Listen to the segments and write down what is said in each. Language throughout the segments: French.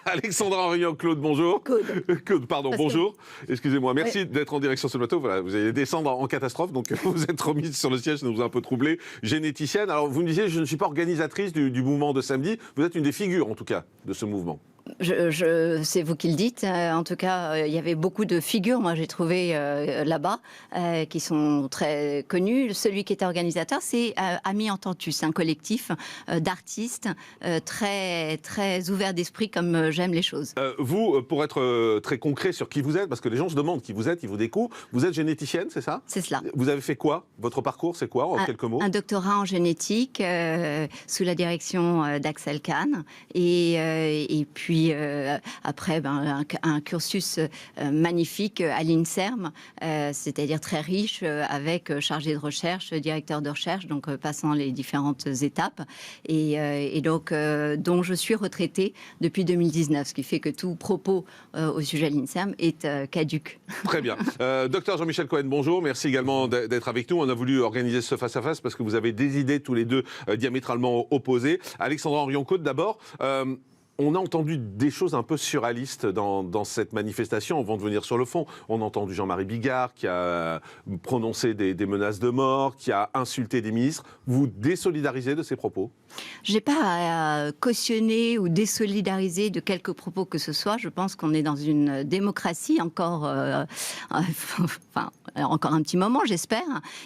Alexandra Auriol-Claude, bonjour. Claude, pardon, bonjour. Excusez-moi, merci d'être en direction sur le plateau. Voilà, vous allez descendre en catastrophe, donc vous êtes remise sur le siège, ça nous a un peu troublé. Généticienne, alors vous me disiez, je ne suis pas organisatrice du mouvement de samedi, vous êtes une des figures en tout cas de ce mouvement. C'est vous qui le dites. En tout cas, il y avait beaucoup de figures, moi j'ai trouvé là-bas, qui sont très connues. Celui qui était organisateur, c'est Amis Entendus. C'est un collectif d'artistes très, très ouverts d'esprit, comme j'aime les choses. Vous, pour être très concret sur qui vous êtes, parce que les gens se demandent qui vous êtes, ils vous découvrent, vous êtes généticienne, c'est ça? C'est cela. Vous avez fait quoi? Votre parcours, c'est quoi, en quelques mots? Un doctorat en génétique, sous la direction d'Axel Kahn, et puis après, un cursus magnifique à l'INSERM, c'est-à-dire très riche, avec chargé de recherche, directeur de recherche, donc passant les différentes étapes, et donc dont je suis retraitée depuis 2019, ce qui fait que tout propos au sujet de l'INSERM est caduc. Très bien. Docteur Jean-Michel Cohen, bonjour, merci également d'être avec nous. On a voulu organiser ce face-à-face parce que vous avez des idées tous les deux diamétralement opposées. Alexandra Auriol-Claude, d'abord. On a entendu des choses un peu surréalistes dans cette manifestation, avant de venir sur le fond. On a entendu Jean-Marie Bigard qui a prononcé des menaces de mort, qui a insulté des ministres. Vous désolidarisez de ces propos? Je n'ai pas à cautionner ou désolidariser de quelques propos que ce soit. Je pense qu'on est dans une démocratie encore un petit moment, j'espère.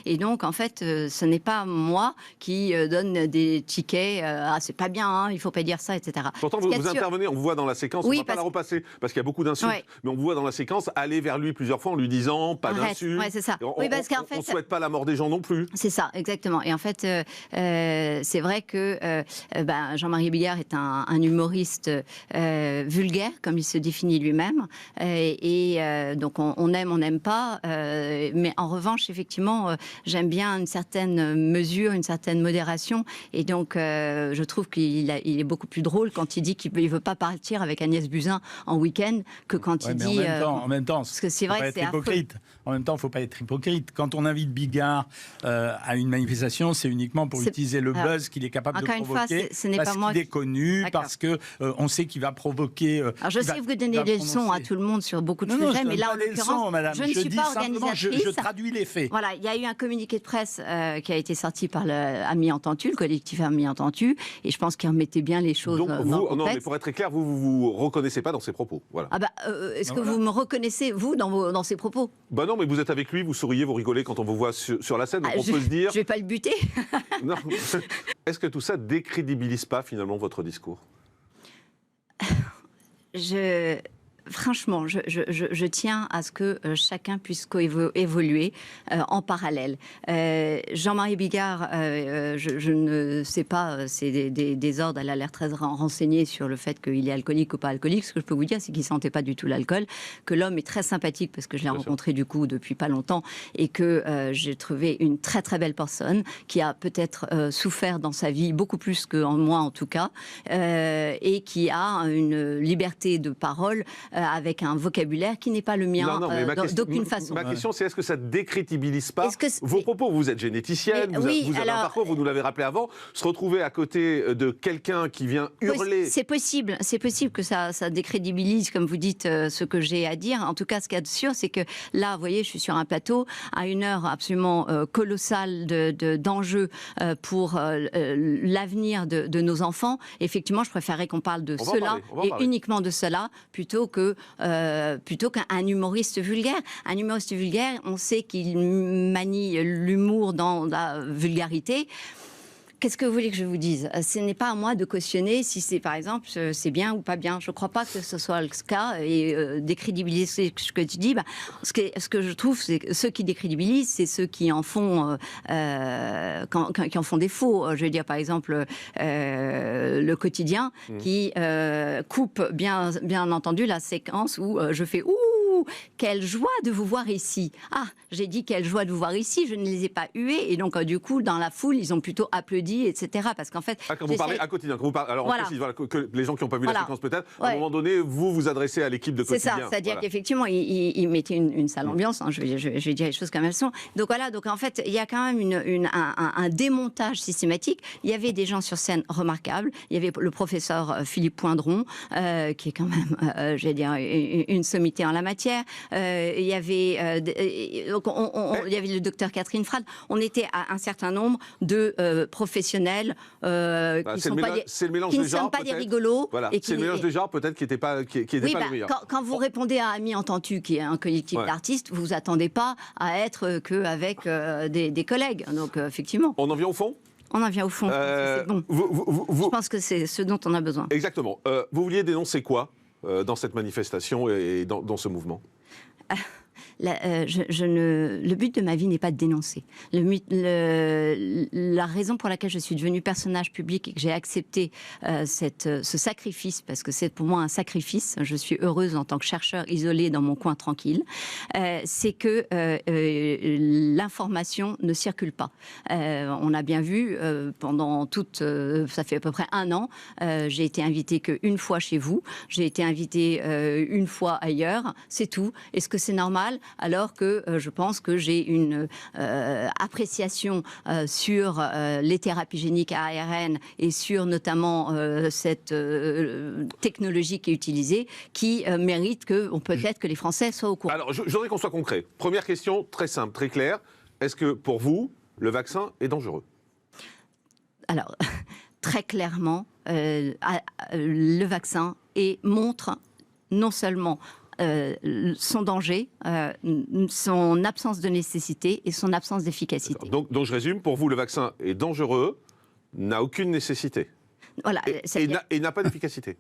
Et donc, en fait, ce n'est pas moi qui donne des tickets. C'est pas bien, hein, il ne faut pas dire ça, etc. Pourtant, vous intervenez, on vous voit dans la séquence, oui, on ne va pas la repasser, parce qu'il y a beaucoup d'insultes, ouais. Mais on vous voit dans la séquence aller vers lui plusieurs fois en lui disant pas d'insultes. Ouais, c'est ça. On ne souhaite pas la mort des gens non plus. C'est ça, exactement. Et en fait, c'est vrai que Jean-Marie Bigard est un humoriste vulgaire, comme il se définit lui-même. Donc on aime, on n'aime pas. Mais en revanche, effectivement, j'aime bien une certaine mesure, une certaine modération. Et donc, je trouve qu'il est beaucoup plus drôle quand il dit qu'il ne veut pas partir avec Agnès Buzyn en week-end que quand il dit... En même temps, parce que c'est vrai que c'est hypocrite. En même temps, il ne faut pas être hypocrite. Quand on invite Bigard à une manifestation, c'est uniquement pour utiliser le buzz qu'il est capable de provoquer, parce qu'il est connu, parce qu'on sait qu'il va provoquer... Alors je sais que vous donnez des leçons à tout le monde sur beaucoup de sujets, mais là, en l'occurrence, je ne suis pas organisatrice. Je traduis les faits. Voilà, il y a eu un communiqué de presse qui a été sorti par Amis Entendus, le collectif Amis Entendus, et je pense qu'il remettait bien les choses dans le contexte. Non, mais pour être très clair, vous reconnaissez pas dans ses propos. Voilà. Est-ce que vous me reconnaissez, vous, dans ses propos? Non, mais vous êtes avec lui, vous souriez, vous rigolez quand on vous voit sur la scène, donc on peut se dire... Je vais pas le buter. Non. Est-ce que tout ça décrédibilise pas finalement votre discours? Franchement, je tiens à ce que chacun puisse évoluer en parallèle. Jean-Marie Bigard, je ne sais pas, c'est des ordres, elle a l'air très renseignée sur le fait qu'il est alcoolique ou pas alcoolique. Ce que je peux vous dire, c'est qu'il ne sentait pas du tout l'alcool, que l'homme est très sympathique, parce que je l'ai rencontré du coup depuis pas longtemps, et que j'ai trouvé une très très belle personne, qui a peut-être souffert dans sa vie, beaucoup plus que moi en tout cas, et qui a une liberté de parole, avec un vocabulaire qui n'est pas le mien d'aucune façon. Ma question, c'est est-ce que ça ne décrédibilise pas vos propos? Vous êtes généticienne, vous avez un parcours, vous nous l'avez rappelé avant, se retrouver à côté de quelqu'un qui vient hurler... C'est possible que ça décrédibilise, comme vous dites, ce que j'ai à dire. En tout cas, ce qu'il y a de sûr, c'est que là, vous voyez, je suis sur un plateau, à une heure absolument colossale d'enjeux pour l'avenir de nos enfants. Effectivement, je préférerais qu'on parle de cela, et uniquement de cela, plutôt qu'un humoriste vulgaire. Un humoriste vulgaire, on sait qu'il manie l'humour dans la vulgarité. Qu'est-ce que vous voulez que je vous dise? Ce n'est pas à moi de cautionner si c'est, par exemple, c'est bien ou pas bien. Je ne crois pas que ce soit le cas. Et décrédibiliser ce que tu dis, ce que je trouve, c'est que ceux qui décrédibilisent, c'est ceux qui en font, qui en font des faux. Je veux dire, par exemple, le Quotidien qui coupe bien entendu la séquence où je fais ouh. ouh, quelle joie de vous voir ici. Ah, j'ai dit quelle joie de vous voir ici, je ne les ai pas hués, et donc du coup, dans la foule, ils ont plutôt applaudi, etc. Parce qu'en fait... quand vous parlez à quotidien, alors voilà. on précise, que les gens qui n'ont pas vu la séquence peut-être, à un moment donné, vous adressez à l'équipe de quotidien. C'est ça, c'est-à-dire qu'effectivement, ils mettaient une sale ambiance, hein, je vais dire les choses comme elles sont. Donc voilà, donc en fait, il y a quand même un démontage systématique. Il y avait des gens sur scène remarquables, il y avait le professeur Philippe Poindron, qui est quand même, je vais dire, une sommité en la matière. Il y avait, il y avait le docteur Catherine Frade. On était à un certain nombre de professionnels qui ne sont pas des rigolos. Voilà. C'est le mélange des genres peut-être qui n'était pas le meilleur. Quand vous répondez à Amis Entendus, qui est un collectif d'artistes, vous vous attendez pas à être qu'avec des collègues. Donc effectivement. On en vient au fond ? On en vient au fond. C'est bon. Je pense que c'est ce dont on a besoin. Exactement. Vous vouliez dénoncer quoi dans cette manifestation et dans ce mouvement ? Le but de ma vie n'est pas de dénoncer. La raison pour laquelle je suis devenue personnage public et que j'ai accepté ce sacrifice, parce que c'est pour moi un sacrifice, je suis heureuse en tant que chercheur isolée dans mon coin tranquille, c'est que l'information ne circule pas. On a bien vu pendant ça fait à peu près 1 an, j'ai été invitée qu'une fois chez vous, j'ai été invitée une fois ailleurs, c'est tout. Est-ce que c'est normal ? Alors que je pense que j'ai une appréciation sur les thérapies géniques à ARN et sur notamment cette technologie qui est utilisée, qui mérite peut-être que les Français soient au courant. Alors, je voudrais qu'on soit concret. Première question, très simple, très claire. Est-ce que, pour vous, le vaccin est dangereux ? Alors, très clairement, le vaccin montre non seulement son danger, son absence de nécessité et son absence d'efficacité. Donc je résume, pour vous le vaccin est dangereux, n'a aucune nécessité, voilà, et n'a pas d'efficacité.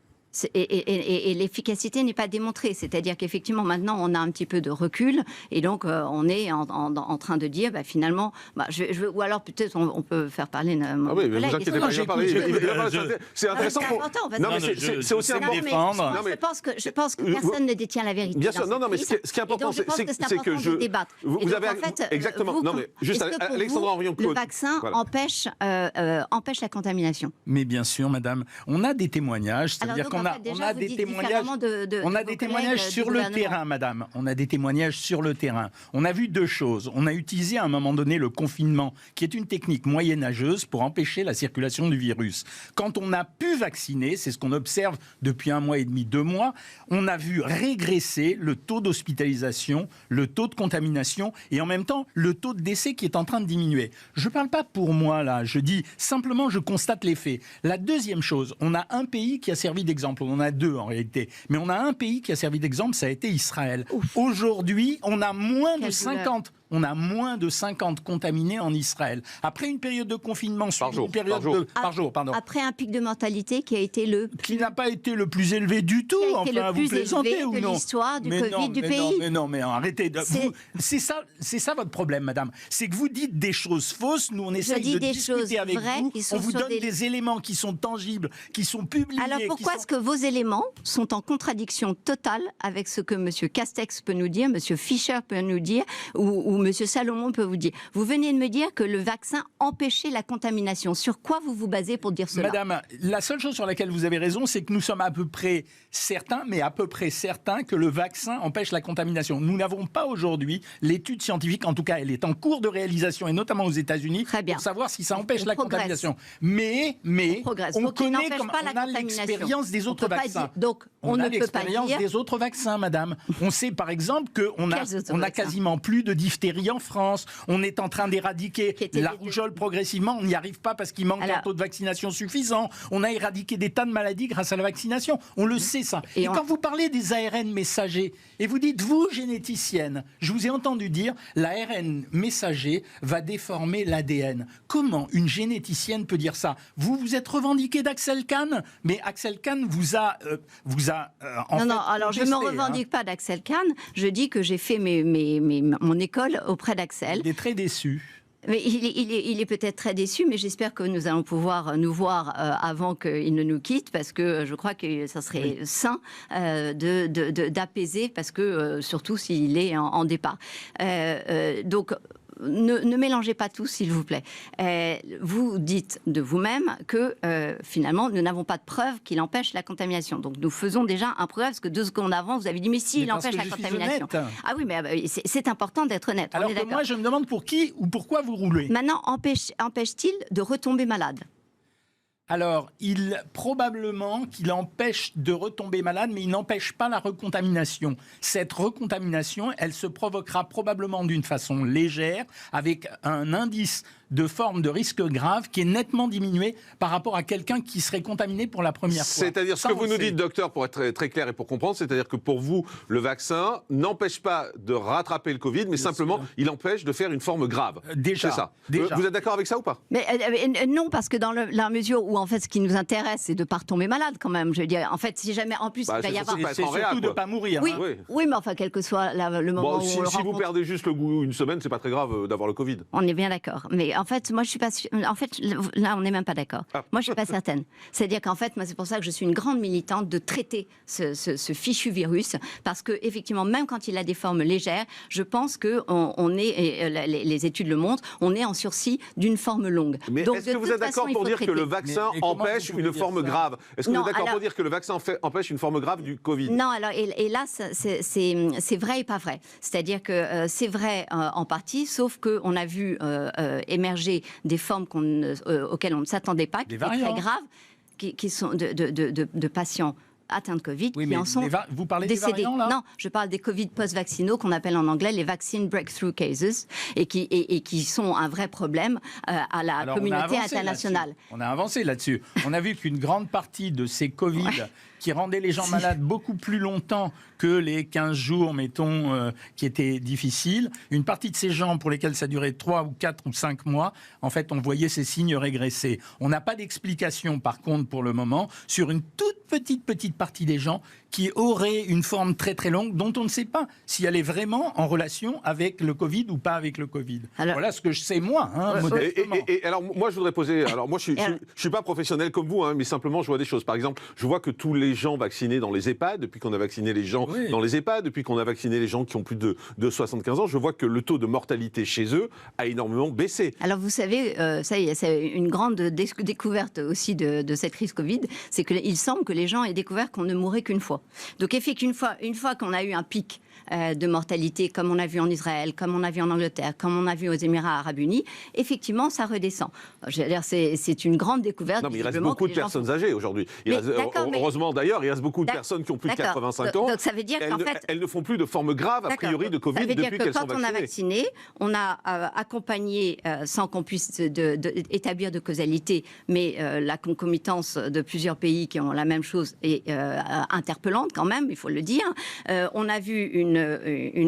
Et l'efficacité n'est pas démontrée, c'est-à-dire qu'effectivement maintenant on a un petit peu de recul et donc on est en train de dire finalement, ou alors peut-être on peut faire parler mon collègue. Vous inquiétez pas, c'est intéressant. C'est aussi important. Je pense que personne ne détient la vérité. Bien sûr, non, mais ce qui est important, c'est que je débattre. Vous avez exactement. Non, mais juste Alexandra Henrion-Claude. Le vaccin empêche la contamination. Mais bien sûr, madame, on a des témoignages, c'est-à-dire qu'on a des témoignages sur le terrain, madame. On a des témoignages sur le terrain. On a vu 2 choses. On a utilisé à un moment donné le confinement, qui est une technique moyenâgeuse pour empêcher la circulation du virus. Quand on a pu vacciner, c'est ce qu'on observe depuis 1 mois et demi, 2 mois, on a vu régresser le taux d'hospitalisation, le taux de contamination et en même temps le taux de décès qui est en train de diminuer. Je ne parle pas pour moi là, je dis simplement je constate les faits. La deuxième chose, on a un pays qui a servi d'exemple. On en a 2 en réalité. Mais on a un pays qui a servi d'exemple, ça a été Israël. Aujourd'hui, on a moins de 50. On a moins de 50 contaminés en Israël. Après une période de confinement, par jour, pardon. Après un pic de mortalité qui a été qui n'a pas été le plus élevé du tout. Enfin, vous plaisantez ou non ? L'histoire du Covid du pays. Mais arrêtez. C'est ça votre problème, madame. C'est que vous dites des choses fausses. Nous, on essaye de discuter avec vous. On vous donne des éléments qui sont tangibles, qui sont publiés. Alors pourquoi est-ce que vos éléments sont en contradiction totale avec ce que M. Castex peut nous dire, M. Fischer peut nous dire, ou M. Salomon peut vous dire? Vous venez de me dire que le vaccin empêchait la contamination. Sur quoi vous vous basez pour dire cela? Madame, la seule chose sur laquelle vous avez raison, c'est que nous sommes à peu près certains que le vaccin empêche la contamination. Nous n'avons pas aujourd'hui l'étude scientifique, en tout cas elle est en cours de réalisation, et notamment aux États-Unis, pour savoir si ça empêche la contamination. Mais on connaît, on a l'expérience des autres vaccins. Donc on a l'expérience des autres vaccins, madame. On sait par exemple qu'on a quasiment plus de diphtérie en France. On est en train d'éradiquer la rougeole progressivement. On n'y arrive pas parce qu'il manque un taux de vaccination suffisant. On a éradiqué des tas de maladies grâce à la vaccination. On le sait ça. Et quand vous parlez des ARN messagers, et vous dites, vous, généticienne, je vous ai entendu dire, l'ARN messager va déformer l'ADN. Comment une généticienne peut dire ça? Vous vous êtes revendiqué d'Axel Kahn, mais Axel Kahn vous a non, alors je ne me revendique pas d'Axel Kahn. Je dis que j'ai fait mon école auprès d'Axel. Il est très déçu. Mais il est peut-être très déçu, mais j'espère que nous allons pouvoir nous voir avant qu'il ne nous quitte, parce que je crois que ça serait sain d'apaiser, parce que surtout s'il est en départ. Donc, ne mélangez pas tout, s'il vous plaît. Vous dites de vous-même que finalement, nous n'avons pas de preuve qu'il empêche la contamination. Donc nous faisons déjà un preuve, parce que 2 secondes avant, vous avez dit mais si, il empêche la contamination. Ah oui, mais c'est important d'être honnête. Alors que moi, je me demande pour qui ou pourquoi vous roulez. Maintenant, empêche-t-il de retomber malade ? Alors, probablement qu'il empêche de retomber malade, mais il n'empêche pas la recontamination. Cette recontamination, elle se provoquera probablement d'une façon légère, avec un indice de forme de risque grave qui est nettement diminué par rapport à quelqu'un qui serait contaminé pour la première fois. C'est-à-dire, ce que vous nous dites, docteur, pour être très, très clair et pour comprendre, c'est-à-dire que pour vous, le vaccin n'empêche pas de rattraper le Covid, mais simplement, il empêche de faire une forme grave. Déjà. C'est ça. Déjà. Vous êtes d'accord avec ça ou pas ? Mais non, parce que dans la mesure où, en fait, ce qui nous intéresse, c'est de ne pas retomber malade, quand même. Je veux dire, en fait, si jamais, en plus, il va y avoir... C'est surtout de ne pas mourir. Oui, hein. Oui, mais enfin, quel que soit le moment où on le rencontre... Si vous perdez juste le goût une semaine, c'est pas très grave d'avoir le Covid. On est bien d'accord. Mais en fait, moi, je suis pas... En fait, là, on n'est même pas d'accord. Moi, je suis pas certaine. C'est-à-dire qu'en fait, moi, c'est pour ça que je suis une grande militante de traiter ce fichu virus, parce que effectivement, même quand il a des formes légères, je pense que les études le montrent, on est en sursis d'une forme longue. Mais est-ce que vous êtes d'accord pour dire que le vaccin empêche une forme grave ? Est-ce que vous êtes d'accord pour dire que le vaccin empêche une forme grave du Covid ? Non, alors et là, c'est vrai et pas vrai. C'est-à-dire que c'est vrai en partie, sauf qu'on a vu émerger des formes auxquelles on ne s'attendait pas, qui étaient très graves, qui sont de patients atteints de Covid, qui en sont vous parlez décédés. Des variants, là ? Non, je parle des Covid post-vaccinaux qu'on appelle en anglais les vaccine breakthrough cases, et qui sont un vrai problème à la communauté internationale. On a avancé là-dessus. On a vu qu'une grande partie de ces Covid qui rendaient les gens malades beaucoup plus longtemps que les 15 jours, mettons, qui étaient difficiles. Une partie de ces gens pour lesquels ça durait 3 ou 4 ou 5 mois, en fait, on voyait ces signes régresser. On n'a pas d'explication, par contre, pour le moment, sur une toute petite partie des gens qui auraient une forme très très longue, dont on ne sait pas si elle est vraiment en relation avec le Covid ou pas avec le Covid. Alors, voilà ce que je sais, moi, modestement. Et alors, moi, je voudrais poser... Alors, moi, je ne suis pas professionnel comme vous, mais simplement, je vois des choses. Par exemple, je vois que tous les gens vaccinés dans les EHPAD, depuis qu'on a vacciné les gens dans les EHPAD, depuis qu'on a vacciné les gens qui ont plus de 75 ans, je vois que le taux de mortalité chez eux a énormément baissé. Alors, vous savez, ça y est, c'est une grande découverte aussi de cette crise Covid, c'est qu'il semble que les gens aient découvert qu'on ne mourrait qu'une fois. Donc, effectivement, une fois qu'on a eu un pic de mortalité, comme on a vu en Israël, comme on a vu en Angleterre, comme on a vu aux Émirats Arabes Unis, effectivement, ça redescend. Je veux dire, c'est une grande découverte. Non, mais il reste beaucoup de personnes âgées aujourd'hui. Heureusement, d'ailleurs, il reste beaucoup de personnes qui ont plus de 85 ans. Donc, ça veut dire qu'en fait... Elles ne font plus de forme grave, a priori, de Covid depuis qu'elles sont vaccinées. Quand on a vacciné, on a accompagné, sans qu'on puisse établir de causalité, mais la concomitance de plusieurs pays qui ont la même chose est interpellante quand même, il faut le dire. On a vu une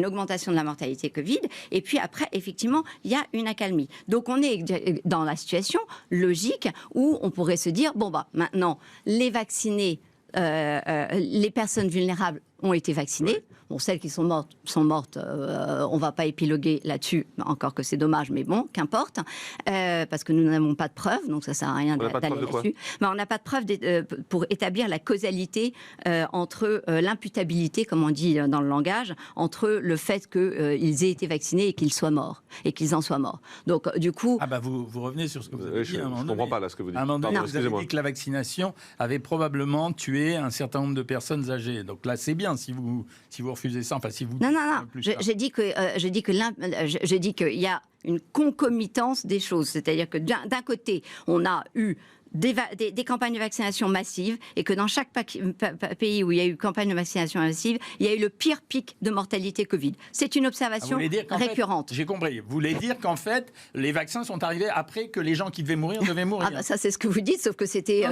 augmentation de la mortalité Covid, et puis après, effectivement, il y a une accalmie. Donc on est dans la situation logique où on pourrait se dire, bon bah maintenant, les vaccinés, les personnes vulnérables ont été vaccinées. Oui. Bon, celles qui sont mortes, on ne va pas épiloguer là-dessus, encore que c'est dommage, mais bon, qu'importe, parce que nous n'avons pas de preuves, donc ça ne sert à rien d'aller là-dessus. Mais on n'a pas de preuves pour établir la causalité entre l'imputabilité, comme on dit dans le langage, entre le fait qu'ils aient été vaccinés et qu'ils soient morts, et qu'ils en soient morts. Donc, du coup... Ah bah vous revenez sur ce que vous avez dit. Je ne comprends pas là ce que vous dites. À un moment donné, vous avez dit que la vaccination avait probablement tué un certain nombre de personnes âgées. Donc là, c'est bien si vous refusez ça. Enfin, si vous non. J'ai dit qu'il y a une concomitance des choses. C'est-à-dire que d'un côté, on a eu des campagnes de vaccination massives, et que dans chaque pays où il y a eu campagne de vaccination massive, il y a eu le pire pic de mortalité Covid. C'est une observation récurrente. J'ai compris. Vous voulez dire qu'en fait, les vaccins sont arrivés après que les gens qui devaient mourir devaient mourir. Ah bah ça, c'est ce que vous dites, sauf que c'était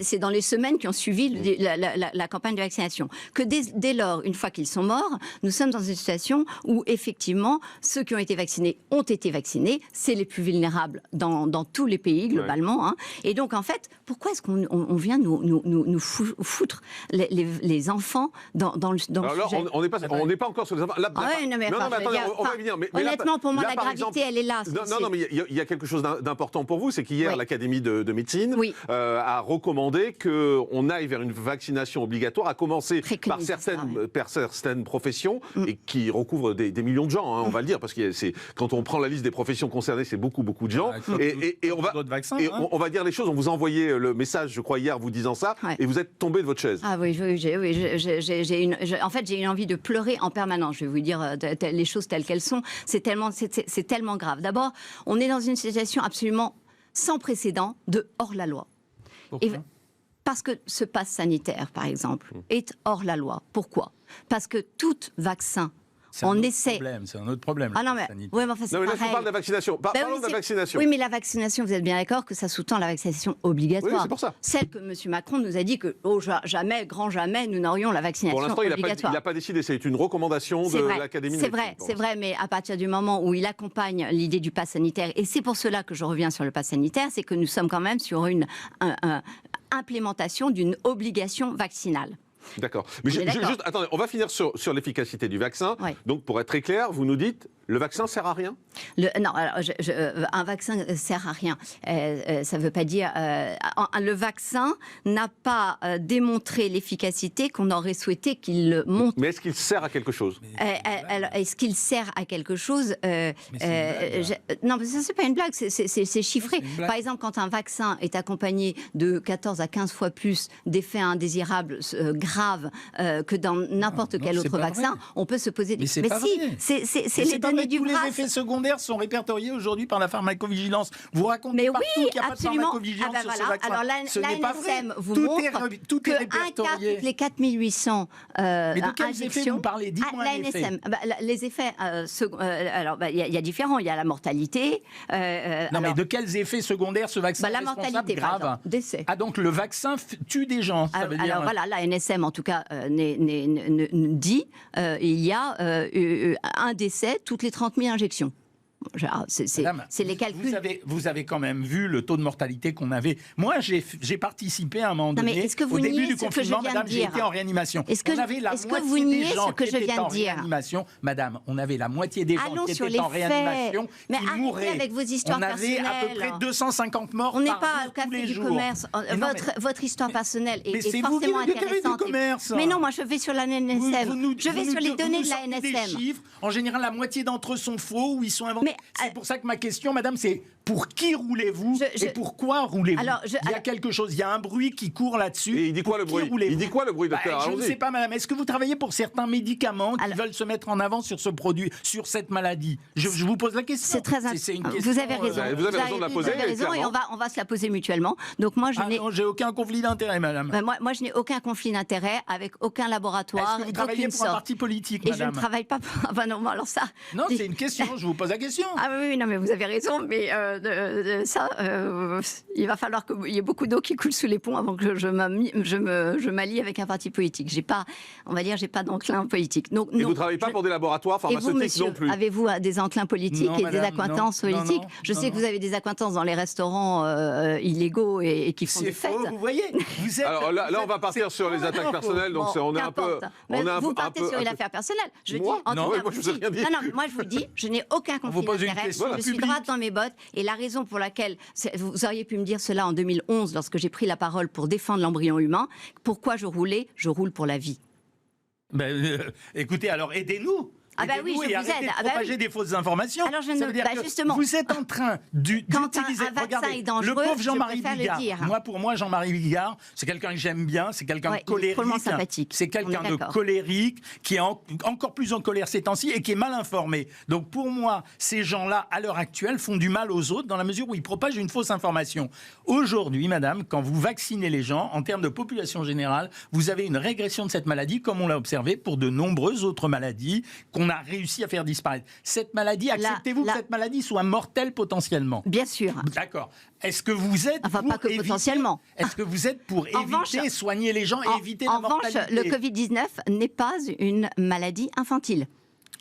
c'est dans les semaines qui ont suivi la campagne de vaccination. Que dès lors, une fois qu'ils sont morts, nous sommes dans une situation où, effectivement, ceux qui ont été vaccinés ont été vaccinés. C'est les plus vulnérables dans tous les pays, globalement. globalement. Hein. Et donc, en fait, pourquoi est-ce qu'on vient nous foutre les enfants dans le sujet? On n'est pas encore sur les enfants. Là, attendez, on va y venir. Mais honnêtement, pour moi, la gravité, elle est là. Non, mais il y a quelque chose d'important pour vous, c'est qu'hier, l'Académie de médecine a recommandé qu'on aille vers une vaccination obligatoire, à commencer par certaines professions, et qui recouvrent des millions de gens, hein, on va le dire, parce que quand on prend la liste des professions concernées, c'est beaucoup de gens. Et on va dire les choses. On vous a envoyé le message, je crois, hier, vous disant ça, et vous êtes tombé de votre chaise. Ah oui, en fait, j'ai une envie de pleurer en permanence. Je vais vous dire les choses telles qu'elles sont. C'est tellement grave. D'abord, on est dans une situation absolument sans précédent de hors-la-loi. Parce que ce pass sanitaire, par exemple, est hors-la-loi. Pourquoi? Parce que tout vaccin, c'est un autre problème. Ah non, mais, oui, mais enfin, c'est non, mais là, pareil. je parle de la vaccination. Parlons de la vaccination. Oui, mais la vaccination, vous êtes bien d'accord que ça sous-tend la vaccination obligatoire. Oui, c'est pour ça. Celle que M. Macron nous a dit que, jamais, grand jamais, nous n'aurions la vaccination obligatoire. Pour l'instant, il n'a pas décidé. C'est une recommandation de l'Académie de médecine. C'est vrai, mais à partir du moment où il accompagne l'idée du pass sanitaire, et c'est pour cela que je reviens sur le pass sanitaire, c'est que nous sommes quand même sur une implémentation d'une obligation vaccinale. D'accord. Mais juste, attendez, on va finir sur l'efficacité du vaccin. Oui. Donc, pour être très clair, vous nous dites, le vaccin sert à rien? Non, alors, un vaccin sert à rien. Ça ne veut pas dire... le vaccin n'a pas démontré l'efficacité qu'on aurait souhaité qu'il le montre. Mais est-ce qu'il sert à quelque chose? Est-ce qu'il sert à quelque chose non, mais ça, c'est pas une blague, c'est chiffré. Par exemple, quand un vaccin est accompagné de 14 à 15 fois plus d'effets indésirables graves que dans n'importe quel autre vaccin, on peut se poser des... Mais si, c'est les données du VRAS. Tous les effets secondaires sont répertoriés aujourd'hui par la pharmacovigilance. Vous racontez partout qu'il n'y a pas de pharmacovigilance sur ce vaccin. Alors, l'ANSM vous montre tout est répertorié. Qu'un quart toutes les 4800 mais de quels effets vous parlez? Dites-moi les effets. Alors, il y a différents. Il y a la mortalité. Mais de quels effets secondaires ce vaccin est responsable? La mortalité, grave. Décès. Ah, donc le vaccin tue des gens. Alors voilà, la NSM en tout cas dit il y a un décès toutes les 30 000 injections. C'est les calculs. Vous avez quand même vu le taux de mortalité qu'on avait. Moi, j'ai participé à un moment donné, au début du confinement, madame, j'ai été en réanimation. On avait la moitié des gens qui étaient en réanimation. Madame, on avait la moitié des gens qui étaient en réanimation qui mouraient. Avec vos histoires personnelles. On avait à peu près 250 morts par jour. On n'est pas au café du commerce. Votre histoire personnelle est forcément intéressante. Mais non, moi je vais sur la NSM. Je vais sur les données de la NSM. En général, la moitié d'entre eux sont faux ou ils sont inventés. C'est pour ça que ma question, madame, c'est pour qui roulez-vous et pourquoi roulez-vous? Il y a quelque chose, il y a un bruit qui court là-dessus. Et il dit quoi le bruit? Il dit quoi le bruit, docteur? Je ne sais pas, madame. Est-ce que vous travaillez pour certains médicaments qui veulent se mettre en avant sur ce produit, sur cette maladie? Je vous pose la question. C'est très une question. Vous avez raison. Vous avez raison de la poser. Vous avez raison et on va se la poser mutuellement. Donc moi, j'ai aucun conflit d'intérêt, madame. Moi, je n'ai aucun conflit d'intérêt avec aucun laboratoire. Est-ce que vous travaillez pour un parti politique, madame? Et je ne travaille pas pour... Enfin, non, alors ça... Non, c'est une question. Je vous pose la question. Ah oui, non, mais vous avez raison. Mais il va falloir qu'il y ait beaucoup d'eau qui coule sous les ponts avant que je m'allie avec un parti politique. J'ai pas d'enclin politique. Donc, et vous ne travaillez pas pour des laboratoires pharmaceutiques, et vous, monsieur, non plus? Avez-vous des enclins politiques des acquaintances politiques? Je sais que vous avez des acquaintances dans les restaurants illégaux et qui font des fêtes. Vous voyez, alors là, on va partir sur les attaques personnelles, donc on est un peu... Vous partez sur une affaire personnelle. Moi, je vous ai rien dit. Non, moi je vous dis, je n'ai aucun conflit d'intérêt. Je suis droite dans mes bottes. Et la raison pour laquelle, vous auriez pu me dire cela en 2011, lorsque j'ai pris la parole pour défendre l'embryon humain, pourquoi je roulais? Je roule pour la vie. Écoutez, alors aidez-nous. Ah bah oui, je vous aide. Propager des fausses informations. Alors justement, vous êtes en train d'utiliser. Regardez, le pauvre Jean-Marie Bigard. Pour moi, Jean-Marie Bigard, c'est quelqu'un que j'aime bien, c'est quelqu'un de colérique. C'est quelqu'un de colérique qui est encore plus en colère ces temps-ci et qui est mal informé. Donc pour moi, ces gens-là, à l'heure actuelle, font du mal aux autres dans la mesure où ils propagent une fausse information. Aujourd'hui, madame, quand vous vaccinez les gens, en termes de population générale, vous avez une régression de cette maladie, comme on l'a observé pour de nombreuses autres maladies qu'on a réussi à faire disparaître. Cette maladie, acceptez-vous que cette maladie soit mortelle potentiellement? Bien sûr. D'accord. Est-ce que vous êtes pas que potentiellement. Est-ce que vous êtes pour éviter, soigner les gens et éviter la mortalité? En revanche, le Covid-19 n'est pas une maladie infantile.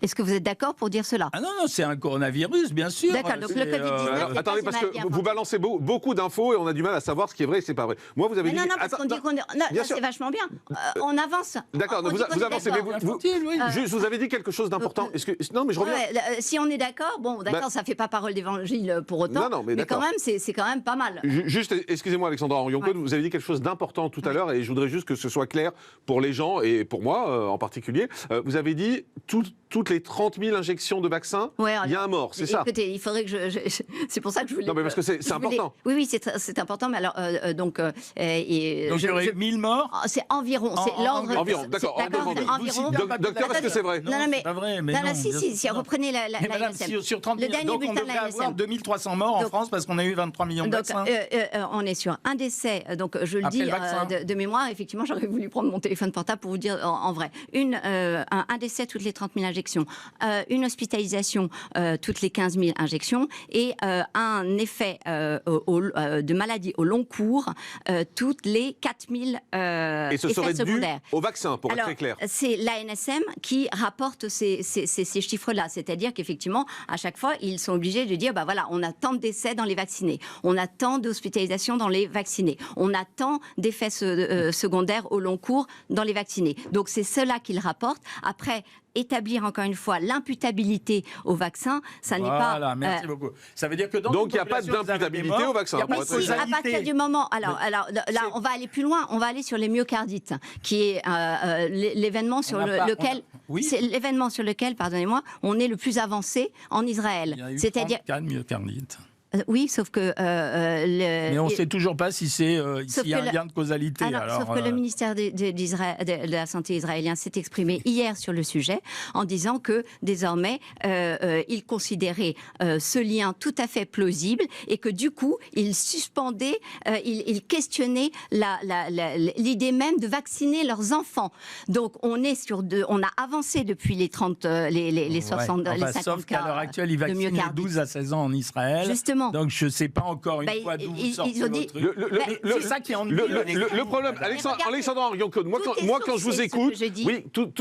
Est-ce que vous êtes d'accord pour dire cela? Ah non, c'est un coronavirus, bien sûr. D'accord, donc le Covid-19... attendez, parce que vous balancez beaucoup d'infos et on a du mal à savoir ce qui est vrai et ce qui n'est pas vrai. Moi, vous avez dit... Non, parce qu'on dit qu'on... Non, c'est vachement bien. On avance. D'accord, vous avancez, mais juste, vous avez dit quelque chose d'important. Non, mais je reviens... Si on est d'accord, ça ne fait pas parole d'évangile pour autant, mais quand même, c'est quand même pas mal. Juste, excusez-moi, Alexandra Henrion-Cône, vous avez dit quelque chose d'important tout à l'heure et je voudrais juste que ce soit clair pour les gens et pour moi en particulier. Vous avez dit toutes les 30 000 injections de vaccins, il y a un mort, c'est ça? Écoutez, il faudrait que c'est pour ça que je voulais... Non, mais parce que c'est important. Oui, c'est important, mais alors, donc il y aurait 1000 morts? C'est environ, c'est l'ordre... Environ, d'accord. Docteur, est-ce que c'est vrai? Non, mais... pas vrai, mais si, reprenez la madame, sur 30 000, donc on devrait avoir 2300 morts en France parce qu'on a eu 23 millions de vaccins. On est sur un décès, donc je le dis de mémoire, effectivement, j'aurais voulu prendre mon téléphone portable pour vous dire en vrai. Un décès toutes les 30 000 injections, une hospitalisation toutes les 15 000 injections et un effet de maladie au long cours toutes les 4 000 et ce serait dû au vaccin, pour être très clair. C'est l'ANSM qui rapporte ces chiffres-là, c'est-à-dire qu'effectivement, à chaque fois, ils sont obligés de dire, voilà, on a tant de décès dans les vaccinés, on a tant d'hospitalisations dans les vaccinés, on a tant d'effets secondaires au long cours dans les vaccinés. Donc c'est cela qu'ils rapportent. Après, établir encore une fois l'imputabilité au vaccin, ça n'est pas... Voilà, merci beaucoup. Ça veut dire que donc il n'y a pas d'imputabilité au vaccin. Mais si, à partir du moment... Alors là, on va aller plus loin, on va aller sur les myocardites, qui est l'événement sur lequel... Oui. C'est l'événement sur lequel, pardonnez-moi, on est le plus avancé en Israël. Il y a eu 34 myocardites. Oui, sauf que... mais on ne sait toujours pas si s'il y a un lien de causalité. Sauf que le ministère de la Santé israélien s'est exprimé hier sur le sujet en disant que désormais, il considérait ce lien tout à fait plausible et que du coup, il suspendait, il questionnait l'idée même de vacciner leurs enfants. Donc, on a avancé depuis les 60, les 50 sauf qu'à l'heure actuelle, ils vaccinent les 12 à 16 ans en Israël. Justement. Donc je ne sais pas encore une fois d'où vous sortez votre... C'est ça qui est ennuyeux. Le problème, Alexandra Henrion-Cône, moi quand je vous écoute, oui, tout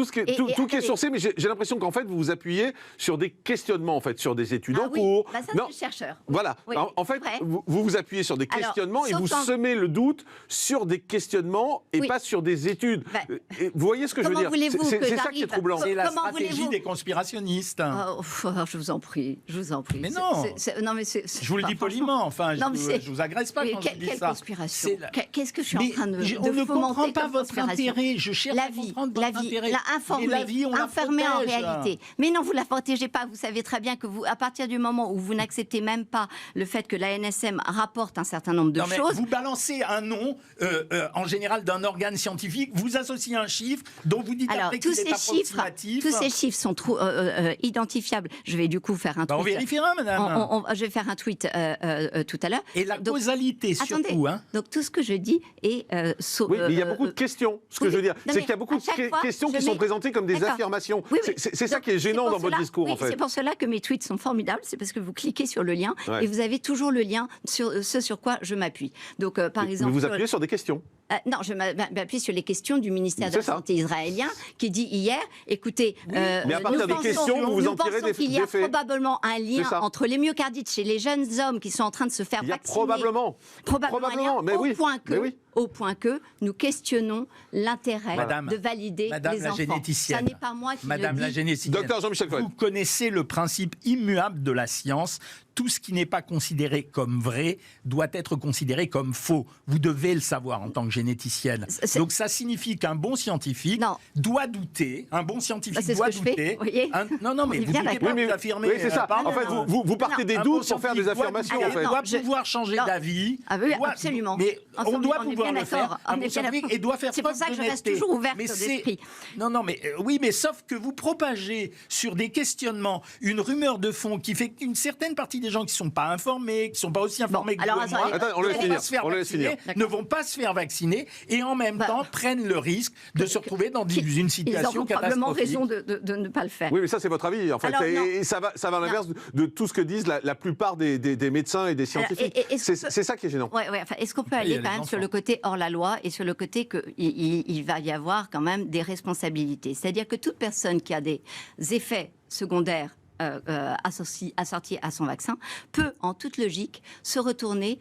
qui est sourcé, mais j'ai l'impression qu'en fait vous vous appuyez sur des questionnements, en fait, sur des études en cours. Ça, c'est le chercheur. Voilà. Oui. En fait, vous vous appuyez sur des questionnements et vous semez le doute sur des questionnements et pas sur des études. Vous voyez ce que je veux dire? C'est ça qui est troublant. C'est la stratégie des conspirationnistes. Je vous en prie. Mais non. Non, mais je vous le dis poliment, enfin, je vous agresse pas quand je dis ça. Quelle conspiration? Qu'est-ce que je suis en train de on ne comprend pas votre intérêt. Je cherche à comprendre votre intérêt. La vie, on l'informer en réalité. Mais non, vous la protégez pas. Vous savez très bien que à partir du moment où vous n'acceptez même pas le fait que l'ANSM rapporte un certain nombre de choses... Vous balancez un nom, en général d'un organe scientifique, vous associez un chiffre dont vous dites après qu'il est approximatif. Tous ces chiffres sont identifiables. Je vais du coup faire un tweet. On vérifiera, madame. Je vais faire un tweet tout à l'heure. Et la causalité, surtout. Donc tout ce que je dis est... oui, mais il y a beaucoup de questions. Ce que je veux dire, c'est qu'il y a beaucoup de questions qui sont présentées comme des affirmations. C'est ça qui est gênant dans votre discours, en fait. C'est pour cela que mes tweets sont formidables. C'est parce que vous cliquez sur le lien et vous avez toujours le lien sur ce sur quoi je m'appuie. Donc, par exemple... Mais vous appuyez sur des questions. Non, je m'appuie sur les questions du ministère de la Santé israélien qui dit hier, écoutez, mais à partir des questions, vous en tirez des faits. Il y a probablement un lien entre les myocardites chez les jeunes hommes qui sont en train de se faire vacciner. Probablement, mais au point que nous questionnons l'intérêt de valider les enfants. Ça n'est pas moi qui le dis. Madame la généticienne, Docteur Jean-Michel Cohen, vous connaissez le principe immuable de la science. Tout ce qui n'est pas considéré comme vrai doit être considéré comme faux. Vous devez le savoir en tant que généticienne. Donc ça signifie qu'un bon scientifique doit douter. Un bon scientifique doit douter. Non, mais vous ne pouvez pas affirmer. Oui, c'est ça. En fait, vous partez des doutes pour faire des affirmations. Il doit pouvoir changer d'avis. Oui, absolument. Mais on doit pouvoir le faire. Un bon scientifique et doit faire preuve d'honnêteté. C'est pour ça que je reste toujours ouverte d'esprit. Mais sauf que vous propagez sur des questionnements une rumeur de fond qui fait qu'une certaine partie des gens qui ne sont pas informés, qui ne sont pas aussi informés que moi, ne vont pas se faire vacciner et en même temps prennent le risque de se retrouver dans une situation catastrophique. Ils auront probablement raison de ne pas le faire. Oui, mais ça c'est votre avis en fait. Et ça va à l'inverse de tout ce que disent la plupart des médecins et des scientifiques. C'est ça qui est gênant. Est-ce qu'on peut aller quand même sur le côté hors la loi et sur le côté qu'il va y avoir quand même des responsabilités? C'est-à-dire que toute personne qui a des effets secondaires assorti à son vaccin, peut en toute logique se retourner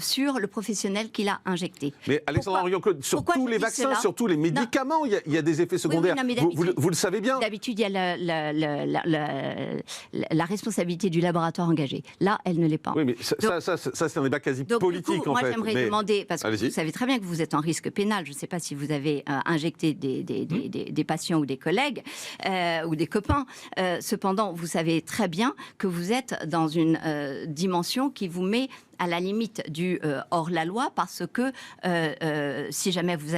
sur le professionnel qui l'a injecté. Mais Alexandra Henrion-Claude, sur tous les vaccins, sur tous les médicaments, il y a des effets secondaires. Oui, vous le savez bien. D'habitude, il y a la responsabilité du laboratoire engagé. Là, elle ne l'est pas. Oui, mais ça c'est un débat quasi politique, en fait. Moi, j'aimerais demander, parce que vous savez très bien que vous êtes en risque pénal, je ne sais pas si vous avez injecté des patients ou des collègues ou des copains. Cependant, vous savez très bien que vous êtes dans une dimension qui vous met à la limite du hors-la-loi, parce que si jamais vous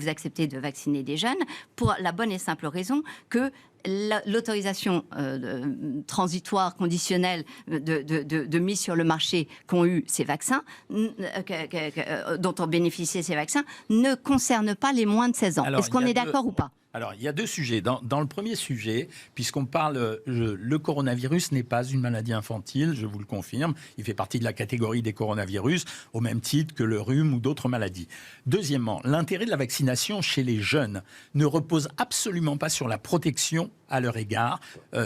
acceptez de vacciner des jeunes, pour la bonne et simple raison que l'autorisation transitoire conditionnelle de mise sur le marché qu'ont eu ces vaccins, dont ont bénéficié ces vaccins, ne concerne pas les moins de 16 ans. Est-ce qu'on est d'accord ou pas ? Alors, il y a deux sujets. Dans le premier sujet, puisqu'on parle, le coronavirus n'est pas une maladie infantile, je vous le confirme. Il fait partie de la catégorie des coronavirus, au même titre que le rhume ou d'autres maladies. Deuxièmement, l'intérêt de la vaccination chez les jeunes ne repose absolument pas sur la protection à leur égard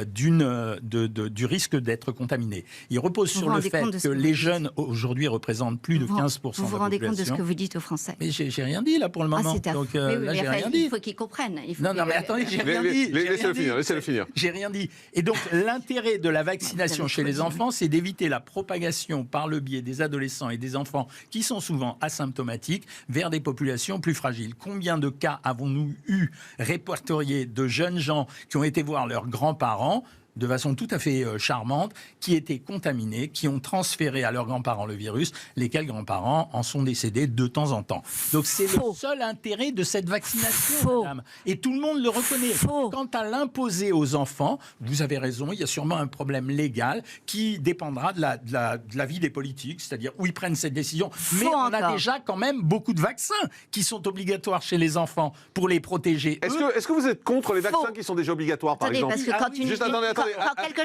du risque d'être contaminés. Il repose sur le fait que les jeunes, aujourd'hui, représentent plus de 15% de la population. Vous vous rendez compte de ce que vous dites aux Français ? Mais j'ai rien dit, là, pour le moment. Donc, là, j'ai rien dit. Il faut qu'ils comprennent. Non, mais attendez, j'ai rien dit. Laissez-le finir. J'ai rien dit. Et donc, l'intérêt de la vaccination chez les enfants, c'est d'éviter la propagation par le biais des adolescents et des enfants qui sont souvent asymptomatiques vers des populations plus fragiles. Combien de cas avons-nous eu répertoriés de jeunes gens qui ont été voir leurs grands-parents de façon tout à fait charmante, qui étaient contaminés, qui ont transféré à leurs grands-parents le virus, lesquels grands-parents en sont décédés de temps en temps. Donc c'est le seul intérêt de cette vaccination, madame. Et tout le monde le reconnaît. Quant à l'imposer aux enfants, vous avez raison, il y a sûrement un problème légal qui dépendra de la vie des politiques, c'est-à-dire où ils prennent cette décision. Mais on a déjà quand même beaucoup de vaccins qui sont obligatoires chez les enfants pour les protéger. Est-ce que vous êtes contre les vaccins qui sont déjà obligatoires, par exemple ? Parce que quand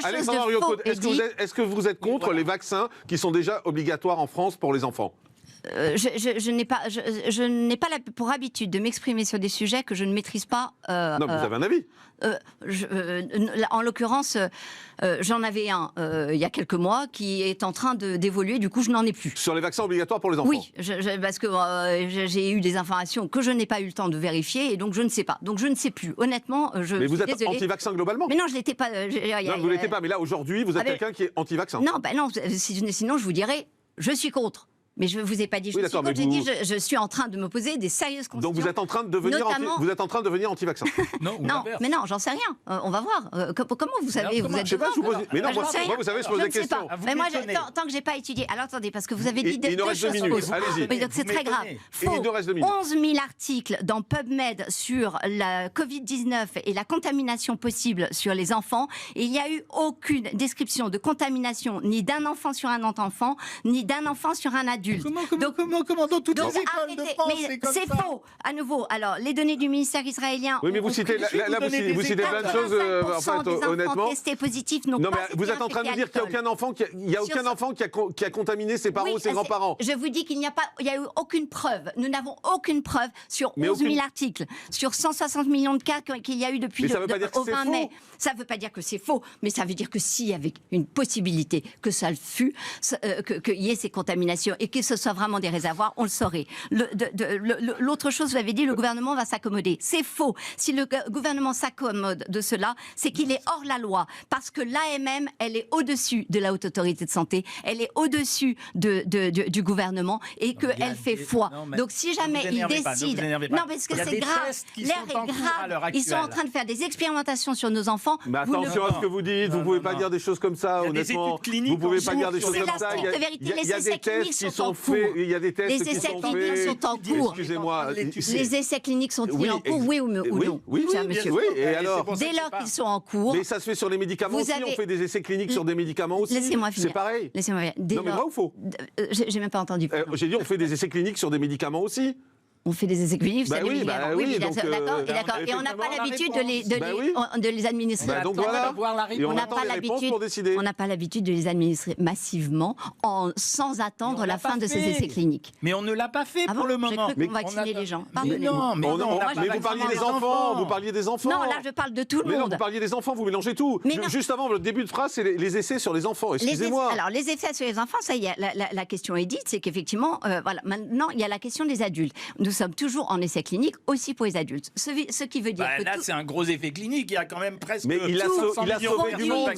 Alexandra Henrion-Claude, est-ce que vous êtes contre les vaccins qui sont déjà obligatoires en France pour les enfants ? Je n'ai pas pour habitude de m'exprimer sur des sujets que je ne maîtrise pas. Non, vous avez un avis. En l'occurrence, j'en avais un il y a quelques mois qui est en train d'évoluer, du coup je n'en ai plus. Sur les vaccins obligatoires pour les enfants ? Oui, parce que j'ai eu des informations que je n'ai pas eu le temps de vérifier et donc je ne sais pas. Donc je ne sais plus. Honnêtement, Mais vous êtes anti-vaccin globalement ? Mais non, je ne l'étais pas. Non, vous ne l'étiez pas, mais là aujourd'hui vous êtes quelqu'un qui est anti-vaccin. Non, sinon je vous dirais, je suis contre. Mais je ne vous ai pas dit je suis contre, j'ai dit je suis en train de me poser des sérieuses questions. Donc vous êtes en train de devenir anti-vaccin. Non, mais non, j'en sais rien. On va voir. Comment vous savez, vous êtes devant. Mais non, moi vous savez, je pose des questions. Mais moi, tant que j'ai pas étudié. Alors attendez, parce que vous avez dit il nous reste 2 minutes. Allez-y. C'est très grave. Faux. 11 000 articles dans PubMed sur la Covid-19 et la contamination possible sur les enfants. Et il n'y a eu aucune description de contamination ni d'un enfant sur un autre enfant, ni d'un enfant sur un adulte. Comment dans toutes les écoles de France, c'est faux, à nouveau. Alors, les données du ministère israélien... Oui, mais vous citez plein de choses, en fait, honnêtement. Testés positifs non, mais vous êtes en train de me dire qu'il n'y a aucun enfant qui a contaminé ses parents ou ses grands-parents. Je vous dis qu'il n'y a eu aucune preuve. Nous n'avons aucune preuve sur 11 000 articles, sur 160 millions de cas qu'il y a eu depuis au 20 mai. Ça ne veut pas dire que c'est faux, mais ça veut dire que s'il y avait une possibilité que ça le fût, qu'il y ait ces contaminations et que ce soit vraiment des réservoirs, on le saurait. L'autre chose, vous l'avez dit, le gouvernement va s'accommoder. C'est faux. Si le gouvernement s'accommode de cela, c'est qu'il est hors la loi. Parce que l'AMM, elle est au-dessus de la Haute Autorité de Santé, elle est au-dessus du gouvernement et qu'elle fait foi. Donc si jamais ils décident... Non, parce que c'est grave. L'air est grave. Ils sont en train de faire des expérimentations sur nos enfants. Mais attention à ce que vous dites, vous ne pouvez pas dire des choses comme ça, honnêtement. Vous ne pouvez pas dire des choses comme ça. Il y a des tests qui sont faits. Il y a des tests qui sont faits. Les essais cliniques sont en cours. Excusez-moi. Les essais cliniques sont-ils en cours, oui ou non ? Oui, et alors ? Dès lors qu'ils sont en cours... Mais ça se fait sur les médicaments aussi, on fait des essais cliniques sur des médicaments aussi. Laissez-moi finir. C'est pareil. Laissez-moi finir. Non mais vrai ou faux ? J'ai même pas entendu. J'ai dit on fait des essais cliniques sur des médicaments aussi. On fait des essais cliniques, bah oui, d'accord. Et on n'a pas l'habitude de les administrer. Donc voilà. Et on n'a pas l'habitude pour décider. On n'a pas l'habitude de les administrer massivement sans attendre la fin de ces essais cliniques. Mais on ne l'a pas fait pour le moment. J'ai cru qu'on vaccinait les gens. Mais vous parliez des enfants. Vous parliez des enfants. Non, là je parle de tout le monde. Mais non, vous parliez des enfants. Vous mélangez tout. Juste avant le début de phrase, c'est les essais sur les enfants. Excusez-moi. Alors les essais sur les enfants, ça y est, la question est dite, c'est qu'effectivement, voilà. Maintenant, il y a la question des adultes. Nous sommes toujours en essai clinique aussi pour les adultes. Ce qui veut dire que là, c'est un gros effet clinique. Il y a quand même presque. Mais il a sauvé du monde.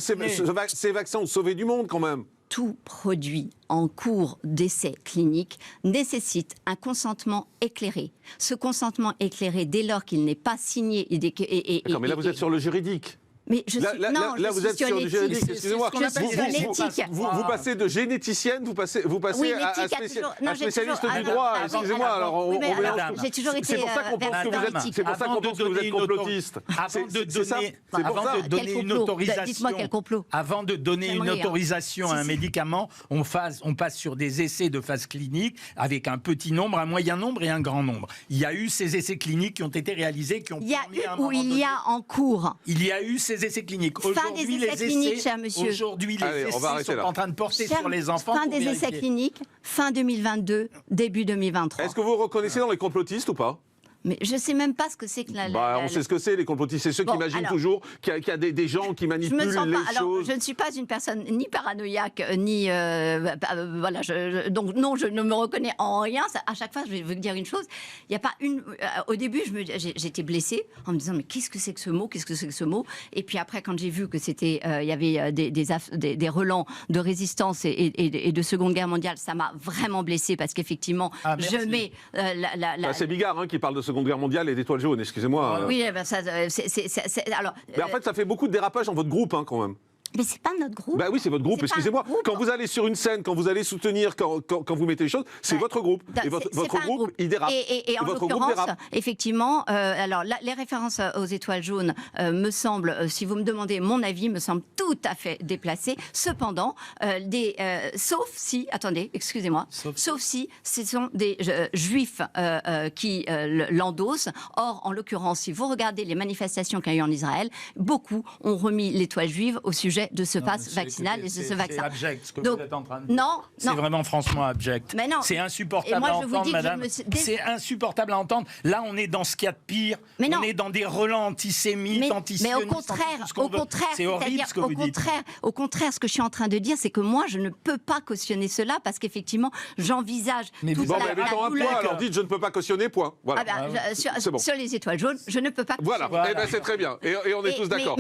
Ces vaccins ont sauvé du monde quand même. Tout produit en cours d'essai clinique nécessite un consentement éclairé. Ce consentement éclairé, dès lors qu'il n'est pas signé D'accord, mais là vous êtes sur le juridique. Mais je suis, là, vous êtes sur du juridique. Excusez-moi. Vous passez de généticienne, vous passez à spécialiste du droit. Excusez-moi. Alors, j'ai toujours été. C'est pour ça qu'on pense que vous êtes complotiste. Avant de donner une autorisation. Dites-moi quel complot. Avant de donner une autorisation à un médicament, on passe sur des essais de phase clinique avec un petit nombre, un moyen nombre et un grand nombre. Il y a eu ces essais cliniques qui ont été réalisés, qui ont permis à un moment donné. Il y a en cours. Il y a eu ces essais cliniques. Aujourd'hui, les essais sont en train de porter sur les enfants. Fin des essais cliniques, fin 2022, début 2023. Est-ce que vous vous reconnaissez dans les complotistes ou pas ? Mais je ne sais même pas ce que c'est que on sait ce que c'est, les complotistes. C'est ceux qui imaginent toujours qu'il y a des gens qui manipulent les choses. Je ne suis pas une personne ni paranoïaque, ni... voilà, donc non, je ne me reconnais en rien. À chaque fois, je vais vous dire une chose. Il n'y a pas une... au début, j'étais blessée en me disant, mais qu'est-ce que c'est que ce mot ? Qu'est-ce que c'est que ce mot ? Et puis après, quand j'ai vu que c'était... il y avait des relents de résistance et de Seconde Guerre mondiale, ça m'a vraiment blessée parce qu'effectivement, je mets... c'est Bigard qui parle de Seconde Guerre mondiale et d'étoiles jaunes, excusez-moi. Oui, ça, alors... Mais en fait, ça fait beaucoup de dérapages dans votre groupe, quand même. Mais c'est pas notre groupe. Bah oui, c'est votre groupe, excusez-moi. Quand vous allez sur une scène, quand vous allez soutenir, quand vous mettez les choses, c'est votre groupe. Et votre groupe, il dérape. Et en l'occurrence, effectivement, alors les références aux étoiles jaunes me semblent, si vous me demandez mon avis, me semblent tout à fait déplacées. Cependant, sauf si, attendez, excusez-moi, sauf si ce sont des juifs qui l'endossent. Or, en l'occurrence, si vous regardez les manifestations qu'il y a eu en Israël, beaucoup ont remis l'étoile juive au sujet de ce pass vaccinal et de ce vaccin. C'est abject ce que vous êtes en train de dire. Non, c'est vraiment franchement abject. Mais non. C'est insupportable à entendre, madame. C'est insupportable à entendre. Là, on est dans ce qu'il y a de pire. On est dans des relents antisémites, antisionistes. Mais au contraire, c'est horrible ce que vous dites. Au contraire, ce que je suis en train de dire, c'est que moi, je ne peux pas cautionner cela parce qu'effectivement, j'envisage toute la douleur. Alors dites, je ne peux pas cautionner, point. Voilà. Sur les étoiles jaunes, je ne peux pas cautionner. Voilà, eh ben, c'est très bien. Et on est tous d'accord.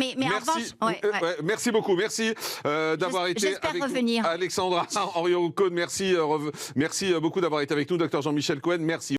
Merci beaucoup. Merci d'avoir été avec nous. Alexandra Orion-Cohn, merci beaucoup d'avoir été avec nous, docteur Jean-Michel Cohen. Merci.